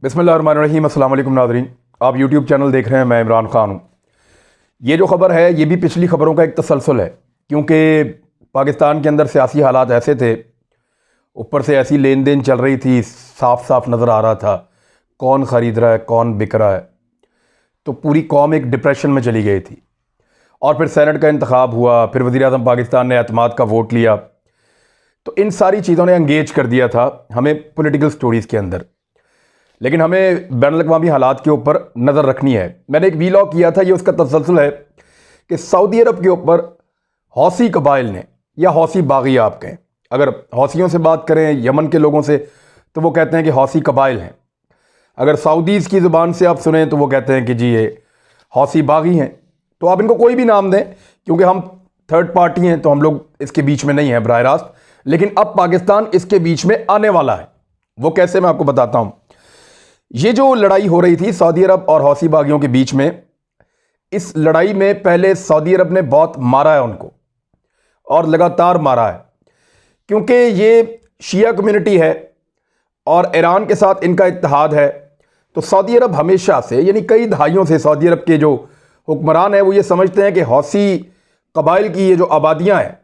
बिस्मिल्लाहिर्रहमानिर्रहीम। अस्सलाम वालेकुम नाज़रीन, आप यूट्यूब चैनल देख रहे हैं। मैं इमरान ख़ान हूँ। ये जो ख़बर है ये भी पिछली ख़बरों का एक तसलसल है, क्योंकि पाकिस्तान के अंदर सियासी हालात ऐसे थे, ऊपर से ऐसी लेन देन चल रही थी, साफ साफ नज़र आ रहा था कौन ख़रीद रहा है कौन बिक रहा है। तो पूरी कौम एक डिप्रेशन में चली गई थी। और फिर सेनेट का इंतखाब हुआ, फिर वज़ीर-ए-आज़म पाकिस्तान ने एतमाद का वोट लिया। तो इन सारी चीज़ों ने एंगेज कर दिया था हमें पॉलिटिकल स्टोरीज़ के अंदर। लेकिन हमें बैनुल-अक़वामी हालात के ऊपर नज़र रखनी है। मैंने एक वीलॉग किया था, ये उसका तसलसल है कि सऊदी अरब के ऊपर हौसी कबाइल ने, या हौसी बागी आप कहें, अगर हौसियों से बात करें यमन के लोगों से तो वो कहते हैं कि हौसी कबाइल हैं। अगर सऊदीज़ की ज़ुबान से आप सुने तो वो कहते हैं कि जी ये हौसी बागी हैं। तो आप इनको कोई भी नाम दें, क्योंकि हम थर्ड पार्टी हैं तो हम लोग इसके बीच में नहीं हैं बराह रास्त। लेकिन अब पाकिस्तान इसके बीच में आने वाला है। वो कैसे, मैं आपको बताता हूँ। ये जो लड़ाई हो रही थी सऊदी अरब और हौसी बागियों के बीच में, इस लड़ाई में पहले सऊदी अरब ने बहुत मारा है उनको, और लगातार मारा है, क्योंकि ये शिया कम्युनिटी है और ईरान के साथ इनका इत्तेहाद है। तो सऊदी अरब हमेशा से, यानी कई दहाइयों से, सऊदी अरब के जो हुक्मरान हैं वो ये समझते हैं कि हौसी कबाइल की ये जो आबादियां हैं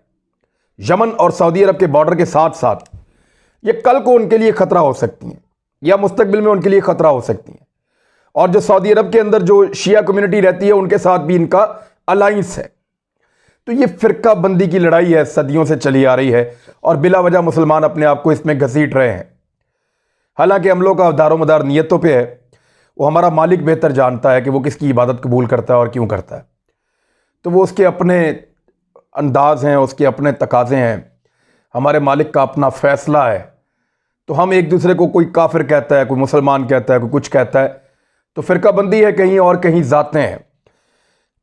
यमन और सऊदी अरब के बॉर्डर के साथ साथ, ये कल को उनके लिए ख़तरा हो सकती हैं या मुस्तकबिल में उनके लिए ख़तरा हो सकती हैं। और जो सऊदी अरब के अंदर जो शिया कम्युनिटी रहती है उनके साथ भी इनका अलाइंस है। तो ये फ़िरका बंदी की लड़ाई है, सदियों से चली आ रही है, और बिला वजह मुसलमान अपने आप को इसमें घसीट रहे हैं। हालांकि हम लोग का दारोमदार नीयतों पे है, वो हमारा मालिक बेहतर जानता है कि वो किसकी इबादत कबूल करता है और क्यों करता है। तो वो उसके अपने अंदाज हैं, उसके अपने तकाज़े हैं, हमारे मालिक का अपना फ़ैसला है। तो हम एक दूसरे को, कोई काफिर कहता है, कोई मुसलमान कहता है, कोई कुछ कहता है, तो फ़िरका बंदी है कहीं और कहीं ज़ातें हैं।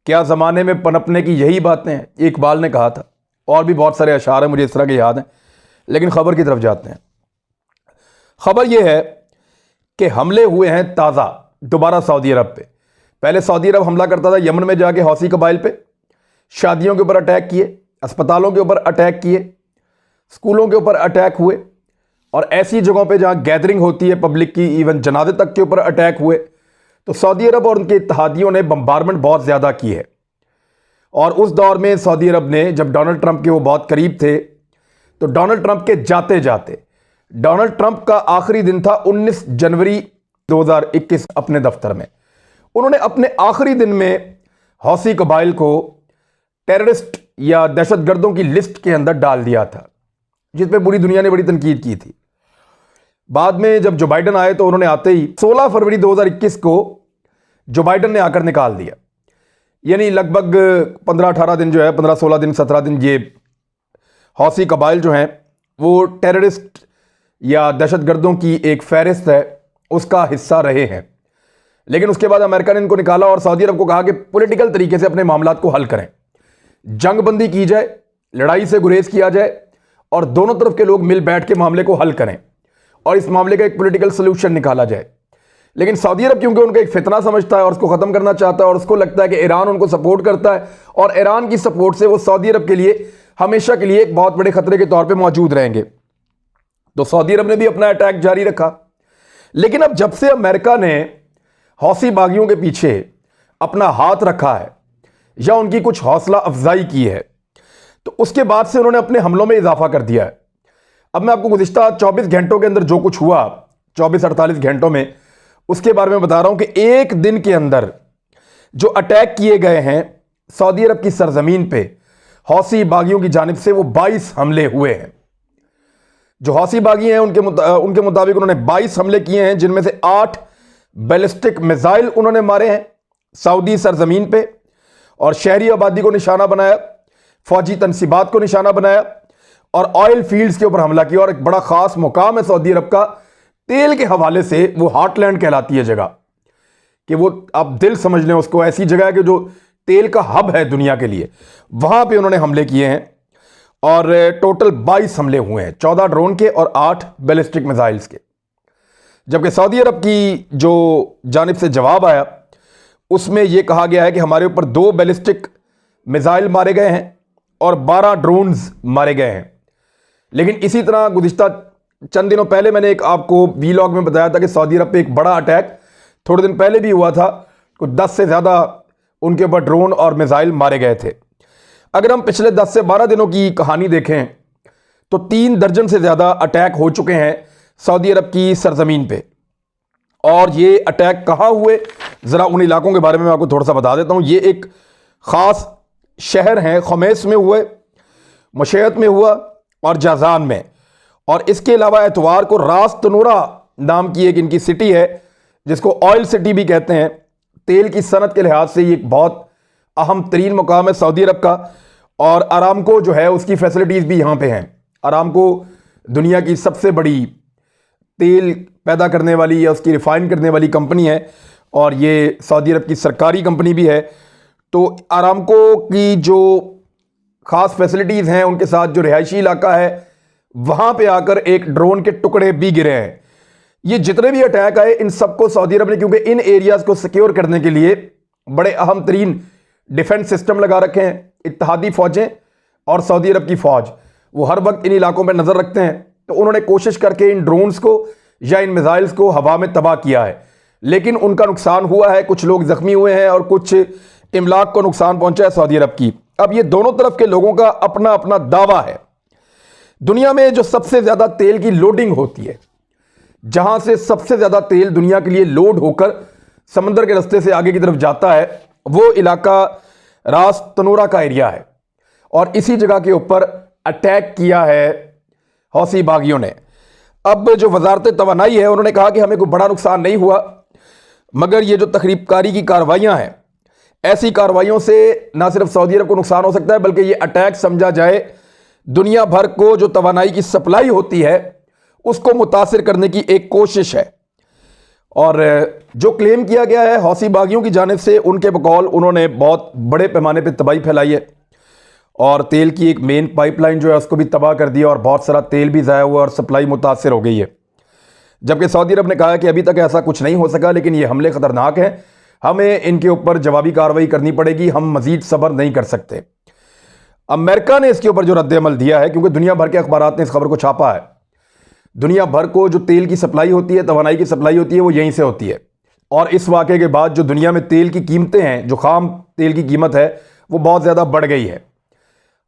क्या ज़माने में पनपने की यही बातें हैं, इकबाल ने कहा था। और भी बहुत सारे अशार हैं मुझे इस तरह के याद हैं। लेकिन ख़बर की तरफ जाते हैं। ख़बर यह है कि हमले हुए हैं ताज़ा दोबारा सऊदी अरब पे। पहले सऊदी अरब हमला करता था यमन में जाके हौसी कबाइल पे, शादियों के ऊपर अटैक किए, अस्पतालों के ऊपर अटैक किए, स्कूलों के ऊपर अटैक हुए, और ऐसी जगहों पे जहां गैदरिंग होती है पब्लिक की, इवन जनाजे तक के ऊपर अटैक हुए। तो सऊदी अरब और उनके इत्तेहादियों ने बम्बारमेंट बहुत ज़्यादा की है। और उस दौर में सऊदी अरब ने, जब डोनाल्ड ट्रंप के वो बहुत करीब थे, तो डोनाल्ड ट्रंप के जाते जाते, डोनाल्ड ट्रंप का आखिरी दिन था 19 जनवरी 2021, अपने दफ्तर में उन्होंने अपने आखिरी दिन में हौसी कबाइल को टेररिस्ट या दहशतगर्दों की लिस्ट के अंदर डाल दिया था, जिस पे पूरी दुनिया ने बड़ी तनकीद की थी। बाद में जब जो बाइडन आए तो उन्होंने आते ही 16 फरवरी 2021 को जो बाइडन ने आकर निकाल दिया। यानी लगभग 15-18 दिन जो है, 15-16 दिन 17 दिन, ये हौसी कबाइल जो हैं वो टेररिस्ट या दहशतगर्दों की एक फहरिस्त है, उसका हिस्सा रहे हैं। लेकिन उसके बाद अमेरिका ने इनको निकाला और सऊदी अरब को कहा कि पॉलिटिकल तरीके से अपने मामलात को हल करें, जंगबंदी की जाए, लड़ाई से गुरेज किया जाए, और दोनों तरफ के लोग मिल बैठ के मामले को हल करें और इस मामले का एक पॉलिटिकल सोल्यूशन निकाला जाए। लेकिन सऊदी अरब क्योंकि उनको एक फितना समझता है और उसको ख़त्म करना चाहता है, और उसको लगता है कि ईरान उनको सपोर्ट करता है, और ईरान की सपोर्ट से वो सऊदी अरब के लिए हमेशा के लिए एक बहुत बड़े खतरे के तौर पर मौजूद रहेंगे। तो सऊदी अरब ने भी अपना अटैक जारी रखा। लेकिन अब जब से अमेरिका ने हौसी बागियों के पीछे अपना हाथ रखा है या उनकी कुछ हौसला अफजाई की है, तो उसके बाद से उन्होंने अपने हमलों में इजाफा कर दिया है। अब मैं आपको गुज़िश्ता 24 घंटों के अंदर जो कुछ हुआ, 24-48 घंटों में, उसके बारे में बता रहा हूं कि एक दिन के अंदर जो अटैक किए गए हैं सऊदी अरब की सरजमीन पे हौसी बागियों की जानिब से, वो 22 हमले हुए हैं। जो हौसी बागी हैं उनके मुताबिक उन्होंने 22 हमले किए हैं, जिनमें से 8 बैलिस्टिक मिसाइल उन्होंने मारे हैं सऊदी सरजमीन पे, और शहरी आबादी को निशाना बनाया, फौजी तनसीबात को निशाना बनाया, और ऑयल फील्ड्स के ऊपर हमला किया। और एक बड़ा खास मुकाम है सऊदी अरब का, तेल के हवाले से वो हार्टलैंड कहलाती है जगह, कि वो आप दिल समझ लें उसको, ऐसी जगह है कि जो तेल का हब है दुनिया के लिए, वहां पे उन्होंने हमले किए हैं। और टोटल 22 हमले हुए हैं, 14 ड्रोन के और 8 बैलिस्टिक मिसाइल्स के। जबकि सऊदी अरब की जो जानिब से जवाब आया उसमें यह कहा गया है कि हमारे ऊपर 2 बैलिस्टिक मिसाइल मारे गए हैं और 12 ड्रोन्स मारे गए हैं। लेकिन इसी तरह गुज़िश्ता चंद दिनों पहले मैंने एक आपको वीलॉग में बताया था कि सऊदी अरब पे एक बड़ा अटैक थोड़े दिन पहले भी हुआ था। कुछ 10 से ज़्यादा उनके ऊपर ड्रोन और मिसाइल मारे गए थे। अगर हम पिछले 10 से 12 दिनों की कहानी देखें तो 3 दर्जन से ज़्यादा अटैक हो चुके हैं सऊदी अरब की सरजमीन पे। और ये अटैक कहाँ हुए, ज़रा उन इलाकों के बारे में मैं आपको थोड़ा सा बता देता हूँ। ये एक ख़ास शहर हैं, खमेस में हुए, मुशैत में हुआ और जाजान में। और इसके अलावा एतवार को रास तनूरा नाम की एक इनकी सिटी है जिसको ऑयल सिटी भी कहते हैं। तेल की सनत के लिहाज से ये एक बहुत अहम तरीन मुकाम है सऊदी अरब का। और आरामको जो है उसकी फैसिलिटीज़ भी यहाँ पे हैं। आरामको दुनिया की सबसे बड़ी तेल पैदा करने वाली या उसकी रिफाइन करने वाली कंपनी है और ये सऊदी अरब की सरकारी कंपनी भी है। तो आरामको की जो ख़ास फैसिलिटीज़ हैं, उनके साथ जो रिहायशी इलाका है, वहाँ पे आकर एक ड्रोन के टुकड़े भी गिरे हैं। ये जितने भी अटैक आए इन सबको सऊदी अरब ने, क्योंकि इन एरियाज़ को सिक्योर करने के लिए बड़े अहम तरीन डिफेंस सिस्टम लगा रखे हैं। इत्तेहादी फ़ौजें और सऊदी अरब की फ़ौज वो हर वक्त इन इलाकों पर नज़र रखते हैं। तो उन्होंने कोशिश करके इन ड्रोन्स को या इन मिसाइल्स को हवा में तबाह किया है, लेकिन उनका नुकसान हुआ है। कुछ लोग ज़ख्मी हुए हैं और कुछ इमलाक को नुकसान पहुंचा है सऊदी अरब की। अब ये दोनों तरफ के लोगों का अपना अपना दावा है। दुनिया में जो सबसे ज़्यादा तेल की लोडिंग होती है, जहां से सबसे ज़्यादा तेल दुनिया के लिए लोड होकर समंदर के रास्ते से आगे की तरफ जाता है, वो इलाका रास तनूरा का एरिया है। और इसी जगह के ऊपर अटैक किया है हौसी बागियों ने। अब जो वजारत तवानाई है उन्होंने कहा कि हमें कोई बड़ा नुकसान नहीं हुआ, मगर ये जो तखरीबकारी की कार्रवाइयाँ हैं, ऐसी कार्रवाइयों से ना सिर्फ सऊदी अरब को नुकसान हो सकता है बल्कि ये अटैक समझा जाए दुनिया भर को जो तवानाई की सप्लाई होती है उसको मुतासिर करने की एक कोशिश है। और जो क्लेम किया गया है हौसी बागियों की जानिब से, उनके बकौल उन्होंने बहुत बड़े पैमाने पर तबाही फैलाई है और तेल की एक मेन पाइपलाइन जो है उसको भी तबाह कर दिया और बहुत सारा तेल भी ज़ाया हुआ और सप्लाई मुतासिर हो गई है। जबकि सऊदी अरब ने कहा है कि अभी तक ऐसा कुछ नहीं हो सका, लेकिन ये हमले ख़तरनाक हैं, हमें इनके ऊपर जवाबी कार्रवाई करनी पड़ेगी, हम मज़ीद सब्र नहीं कर सकते। अमेरिका ने इसके ऊपर जो रद्द-ए-अमल दिया है, क्योंकि दुनिया भर के अखबारात ने इस खबर को छापा है, दुनिया भर को जो तेल की सप्लाई होती है, तवानाई की सप्लाई होती है, वो यहीं से होती है। और इस वाक़े के बाद जो दुनिया में तेल की कीमतें हैं, जो खाम तेल की कीमत है, वो बहुत ज़्यादा बढ़ गई है।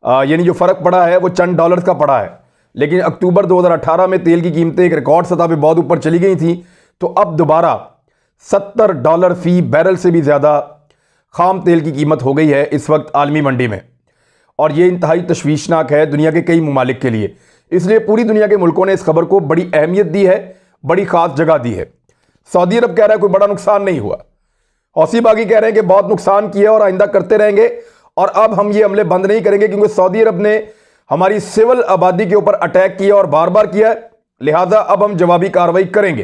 यानी जो फ़र्क पड़ा है वो चंद डॉलर्स का पड़ा है। लेकिन अक्टूबर 2018 में तेल की कीमतें एक रिकॉर्ड सतह पे बहुत ऊपर चली गई थी, तो अब दोबारा $70 फी बैरल से भी ज़्यादा खाम तेल की कीमत हो गई है इस वक्त आलमी मंडी में। और ये इंतहाई तशवीशनाक है दुनिया के कई ममालिक के लिए। इसलिए पूरी दुनिया के मुल्कों ने इस खबर को बड़ी अहमियत दी है, बड़ी ख़ास जगह दी है। सऊदी अरब कह रहा है कोई बड़ा नुकसान नहीं हुआ, हौसी बागी कह रहे हैं कि बहुत नुकसान किया और आइंदा करते रहेंगे और अब हम ये हमले बंद नहीं करेंगे, क्योंकि सऊदी अरब ने हमारी सिविल आबादी के ऊपर अटैक किया और बार बार किया है, लिहाजा अब हम जवाबी कार्रवाई करेंगे।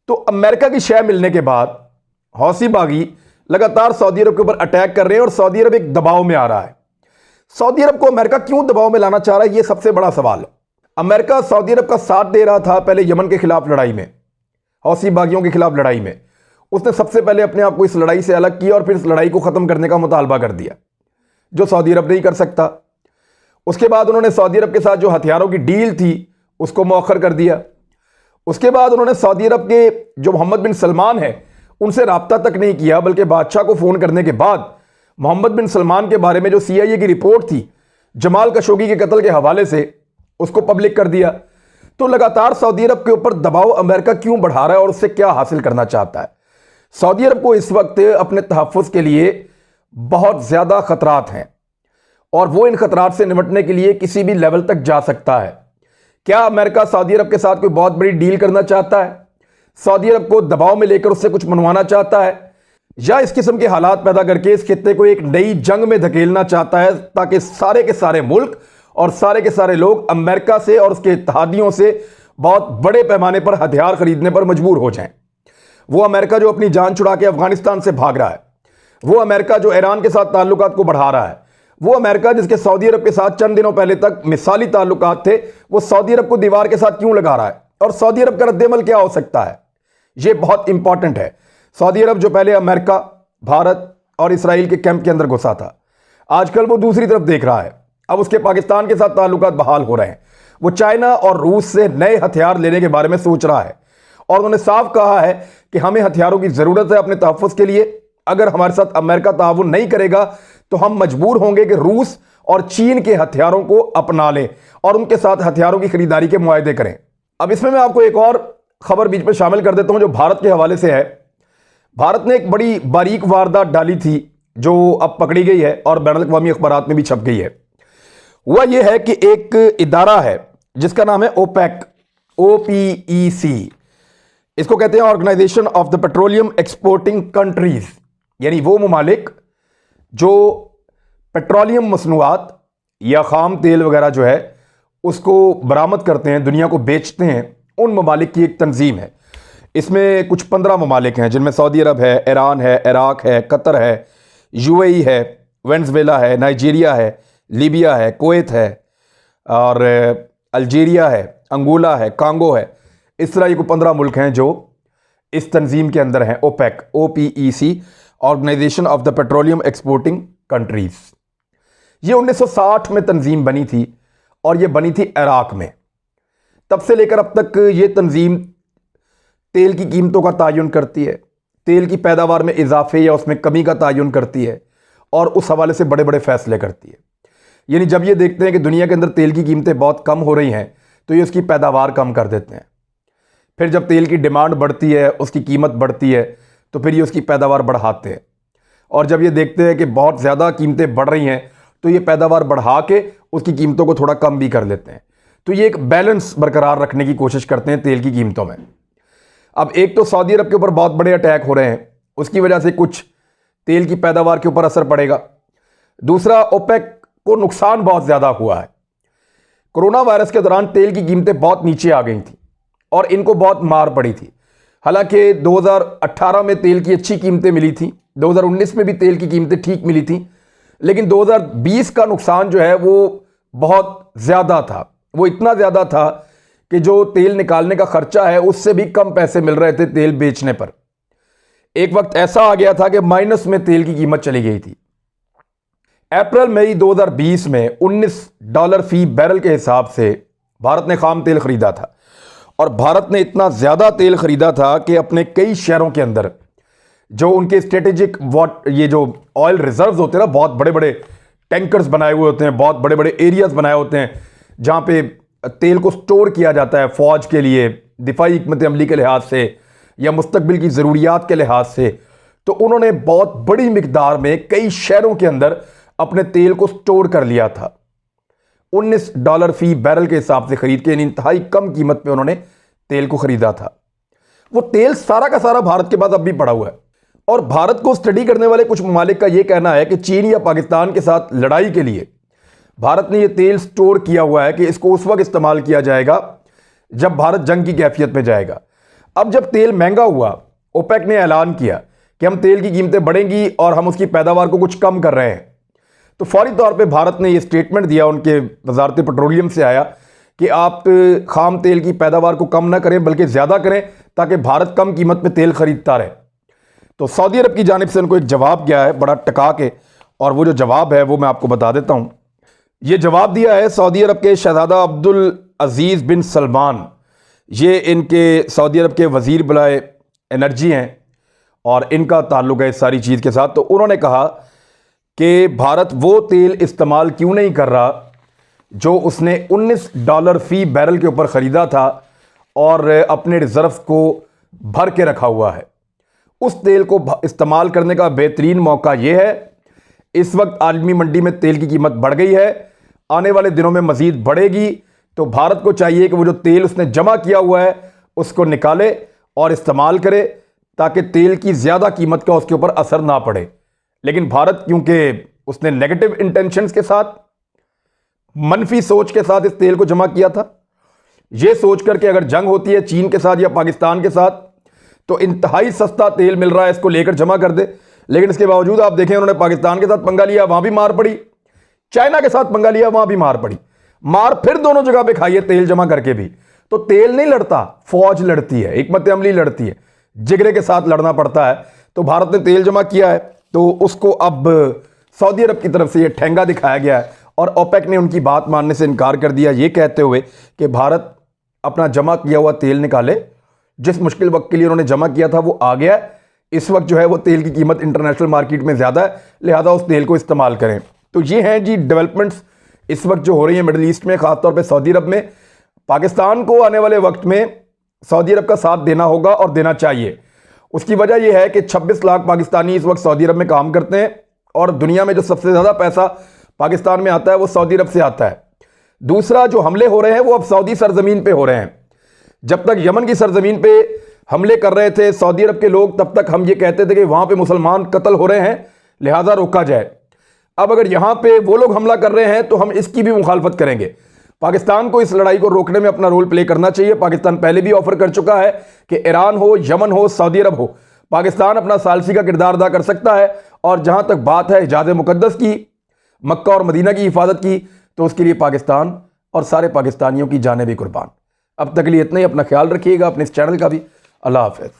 तो अमेरिका की शय मिलने के बाद हौसी बागी लगातार सऊदी अरब के ऊपर अटैक कर रहे हैं और सऊदी अरब एक दबाव में आ रहा है। सऊदी अरब को अमेरिका क्यों दबाव में लाना चाह रहा है, यह सबसे बड़ा सवाल है। अमेरिका सऊदी अरब का साथ दे रहा था पहले यमन के खिलाफ लड़ाई में, हौसी बागियों के खिलाफ लड़ाई में। उसने सबसे पहले अपने आप को इस लड़ाई से अलग किया और फिर इस लड़ाई को ख़त्म करने का मुतालबा कर दिया, जो सऊदी अरब नहीं कर सकता। उसके बाद उन्होंने सऊदी अरब के साथ जो हथियारों की डील थी उसको मौखर कर दिया। उसके बाद उन्होंने सऊदी अरब के जो मोहम्मद बिन सलमान है उनसे रब्ता तक नहीं किया, बल्कि बादशाह को फ़ोन करने के बाद मोहम्मद बिन सलमान के बारे में जो CIA की रिपोर्ट थी जमाल खशोगी के कत्ल के हवाले से, उसको पब्लिक कर दिया। तो लगातार सऊदी अरब के ऊपर दबाव अमेरिका क्यों बढ़ा रहा है और उससे क्या हासिल करना चाहता है? सऊदी अरब को इस वक्त अपने तहफ़्फ़ुज़ के लिए बहुत ज़्यादा ख़तरात हैं और वो इन ख़तरात से निपटने के लिए किसी भी लेवल तक जा सकता है। क्या अमेरिका सऊदी अरब के साथ कोई बहुत बड़ी डील करना चाहता है, सऊदी अरब को दबाव में लेकर उससे कुछ मनवाना चाहता है, या इस किस्म के हालात पैदा करके इस खित्ते को एक नई जंग में धकेलना चाहता है ताकि सारे के सारे मुल्क और सारे के सारे लोग अमेरिका से और उसके इत्तेहादियों से बहुत बड़े पैमाने पर हथियार खरीदने पर मजबूर हो जाएं? वो अमेरिका जो अपनी जान छुड़ा के अफगानिस्तान से भाग रहा है, वो अमेरिका जो ईरान के साथ ताल्लुकात को बढ़ा रहा है, वो अमेरिका जिसके सऊदी अरब के साथ चंद दिनों पहले तक मिसाली ताल्लुकात थे, वो सऊदी अरब को दीवार के साथ क्यों लगा रहा है और सऊदी अरब का रद्देमल क्या हो सकता है? ये बहुत इंपॉर्टेंट है। सऊदी अरब जो पहले अमेरिका, भारत और इसराइल के कैंप के अंदर घुसा था, आजकल वो दूसरी तरफ देख रहा है। अब उसके पाकिस्तान के साथ ताल्लुकात बहाल हो रहे हैं। वो चाइना और रूस से नए हथियार लेने के बारे में सोच रहा है और उन्होंने साफ कहा है कि हमें हथियारों की ज़रूरत है अपने तहफ़्फ़ुज़ के लिए। अगर हमारे साथ अमेरिका ताउन नहीं करेगा तो हम मजबूर होंगे कि रूस और चीन के हथियारों को अपना लें और उनके साथ हथियारों की खरीदारी के मुआहदे करें। अब इसमें मैं आपको एक और खबर बीच में शामिल कर देता हूं जो भारत के हवाले से है। भारत ने एक बड़ी बारीक वारदात डाली थी जो अब पकड़ी गई है और बैनुल अक़वामी अखबारात में भी छप गई है। वह यह है कि एक इदारा है जिसका नाम है ओपेक, OPEC। इसको कहते हैं organisation of the petroleum exporting countries, यानी वो ममालिक जो पेट्रोलियम मसनूआत या खाम तेल वगैरह जो है उसको बरामद करते हैं, दुनिया को बेचते हैं, उन ममालिक की एक तंजीम है। इसमें कुछ 15 ममालिक हैं जिनमें सऊदी अरब है, ईरान है, इराक है, कतर है, UAE है, वेनेज़ुएला है, नाइजीरिया है, लीबिया है, कुवैत है और अल्जीरिया है, अंगोला है, कांगो है। इस तरह ये 15 मुल्क हैं जो इस तंजीम के अंदर हैं, OPEC, OPEC, organisation of the petroleum exporting countries. ये 1960 में तंजीम बनी थी और ये बनी थी इराक में। तब से लेकर अब तक ये तंजीम तेल की कीमतों का तयन करती है, तेल की पैदावार में इजाफे या उसमें कमी का तयन करती है और उस हवाले से बड़े बड़े फैसले करती है। यानी जब ये देखते हैं कि दुनिया के अंदर तेल की कीमतें बहुत कम हो रही हैं तो ये उसकी पैदावार कम कर देते हैं। फिर जब तेल की डिमांड बढ़ती है, उसकी कीमत बढ़ती है, तो फिर ये उसकी पैदावार बढ़ाते हैं। और जब ये देखते हैं कि बहुत ज़्यादा कीमतें बढ़ रही हैं तो ये पैदावार बढ़ा के उसकी कीमतों को थोड़ा कम भी कर लेते हैं। तो ये एक बैलेंस बरकरार रखने की कोशिश करते हैं तेल की कीमतों में। अब एक तो सऊदी अरब के ऊपर बहुत बड़े अटैक हो रहे हैं, उसकी वजह से कुछ तेल की पैदावार के ऊपर असर पड़ेगा। दूसरा, ओपेक को नुकसान बहुत ज़्यादा हुआ है। कोरोना वायरस के दौरान तेल की कीमतें बहुत नीचे आ गई थी और इनको बहुत मार पड़ी थी। हालांकि 2018 में तेल की अच्छी कीमतें मिली थी, 2019 में भी तेल की कीमतें ठीक मिली थी, लेकिन 2020 का नुकसान जो है वो बहुत ज़्यादा था। वो इतना ज़्यादा था कि जो तेल निकालने का खर्चा है उससे भी कम पैसे मिल रहे थे तेल बेचने पर। एक वक्त ऐसा आ गया था कि माइनस में तेल की कीमत चली गई थी। अप्रैल मई 2020 में $19 फी बैरल के हिसाब से भारत ने खाम तेल खरीदा था और भारत ने इतना ज़्यादा तेल खरीदा था कि अपने कई शहरों के अंदर जो उनके स्ट्रेटेजिक ये जो ऑयल रिजर्व्स होते हैं ना, बहुत बड़े बड़े टैंकर्स बनाए हुए होते हैं, बहुत बड़े बड़े एरियाज बनाए होते हैं जहाँ पे तेल को स्टोर किया जाता है फ़ौज के लिए, दिफाई हिकमत अमली के लिहाज से या मुस्तकबिल की ज़रूरियात के लिहाज से। तो उन्होंने बहुत बड़ी मिकदार में कई शहरों के अंदर अपने तेल को स्टोर कर लिया था। $19 फी बैरल के हिसाब से खरीद के इंतहाई कम कीमत पे उन्होंने तेल को खरीदा था। वो तेल सारा का सारा भारत के पास अब भी पड़ा हुआ है और भारत को स्टडी करने वाले कुछ ममालिक का यह कहना है कि चीन या पाकिस्तान के साथ लड़ाई के लिए भारत ने यह तेल स्टोर किया हुआ है कि इसको उस वक्त इस्तेमाल किया जाएगा जब भारत जंग की कैफियत में जाएगा। अब जब तेल महंगा हुआ, ओपेक ने ऐलान किया कि हम तेल की कीमतें बढ़ेंगी और हम उसकी पैदावार को कुछ कम कर रहे हैं, तो फौरी तौर पे भारत ने ये स्टेटमेंट दिया, उनके वजारत पेट्रोलियम से आया कि आप खाम तेल की पैदावार को कम ना करें बल्कि ज़्यादा करें ताकि भारत कम कीमत पे तेल खरीदता रहे। तो सऊदी अरब की जानिब से उनको एक जवाब गया है बड़ा टका के, और वो जो जवाब है वो मैं आपको बता देता हूँ। ये जवाब दिया है सऊदी अरब के शहजादा अब्दुल अजीज़ बिन सलमान। ये इनके सऊदी अरब के वज़ीर बलाए एनर्जी हैं और इनका ताल्लुक़ है इस सारी चीज़ के साथ। तो उन्होंने कहा कि भारत वो तेल इस्तेमाल क्यों नहीं कर रहा जो उसने $19 फी बैरल के ऊपर ख़रीदा था और अपने रिज़र्व को भर के रखा हुआ है। उस तेल को इस्तेमाल करने का बेहतरीन मौका ये है। इस वक्त आलमी मंडी में तेल की कीमत बढ़ गई है, आने वाले दिनों में मज़ीद बढ़ेगी। तो भारत को चाहिए कि वो जो तेल उसने जमा किया हुआ है उसको निकाले और इस्तेमाल करे ताकि तेल की ज़्यादा कीमत का उसके ऊपर असर ना पड़े। लेकिन भारत क्योंकि उसने नेगेटिव इंटेंशंस के साथ, मनफी सोच के साथ इस तेल को जमा किया था, ये सोच करके अगर जंग होती है चीन के साथ या पाकिस्तान के साथ तो इंतहाई सस्ता तेल मिल रहा है, इसको लेकर जमा कर दे। लेकिन इसके बावजूद आप देखें उन्होंने पाकिस्तान के साथ पंगा लिया, वहां भी मार पड़ी, चाइना के साथ पंगा लिया, वहां भी मार पड़ी, मार फिर दोनों जगह पे खाई है तेल जमा करके भी। तो तेल नहीं लड़ता, फौज लड़ती है, हिकमत अमली लड़ती है, जिगरे के साथ लड़ना पड़ता है। तो भारत ने तेल जमा किया है तो उसको अब सऊदी अरब की तरफ से ये ठेंगा दिखाया गया है और ओपेक ने उनकी बात मानने से इनकार कर दिया, ये कहते हुए कि भारत अपना जमा किया हुआ तेल निकाले। जिस मुश्किल वक्त के लिए उन्होंने जमा किया था वो आ गया। इस वक्त जो है वो तेल की कीमत इंटरनेशनल मार्केट में ज़्यादा है, लिहाजा उस तेल को इस्तेमाल करें। तो ये हैं जी डेवलपमेंट्स इस वक्त जो हो रही हैं मिडल ईस्ट में, ख़ासतौर पे सऊदी अरब में। पाकिस्तान को आने वाले वक्त में सऊदी अरब का साथ देना होगा और देना चाहिए। उसकी वजह यह है कि 26 लाख पाकिस्तानी इस वक्त सऊदी अरब में काम करते हैं और दुनिया में जो सबसे ज़्यादा पैसा पाकिस्तान में आता है वो सऊदी अरब से आता है। दूसरा, जो हमले हो रहे हैं वो अब सऊदी सरजमीन पे हो रहे हैं। जब तक यमन की सरजमीन पे हमले कर रहे थे सऊदी अरब के लोग, तब तक हम ये कहते थे कि वहाँ पे मुसलमान कत्ल हो रहे हैं, लिहाजा रोका जाए। अब अगर यहाँ पे वो लोग हमला कर रहे हैं तो हम इसकी भी मुखालफत करेंगे। पाकिस्तान को इस लड़ाई को रोकने में अपना रोल प्ले करना चाहिए। पाकिस्तान पहले भी ऑफर कर चुका है कि ईरान हो, यमन हो, सऊदी अरब हो, पाकिस्तान अपना सालसी का किरदार अदा कर सकता है। और जहां तक बात है हिजाज़ मुक़द्दस की, मक्का और मदीना की हिफाजत की, तो उसके लिए पाकिस्तान और सारे पाकिस्तानियों की जानें भी कुर्बान। अब तक के लिए इतना ही। अपना ख्याल रखिएगा, अपने इस चैनल का भी। अल्लाह हाफ़िज़।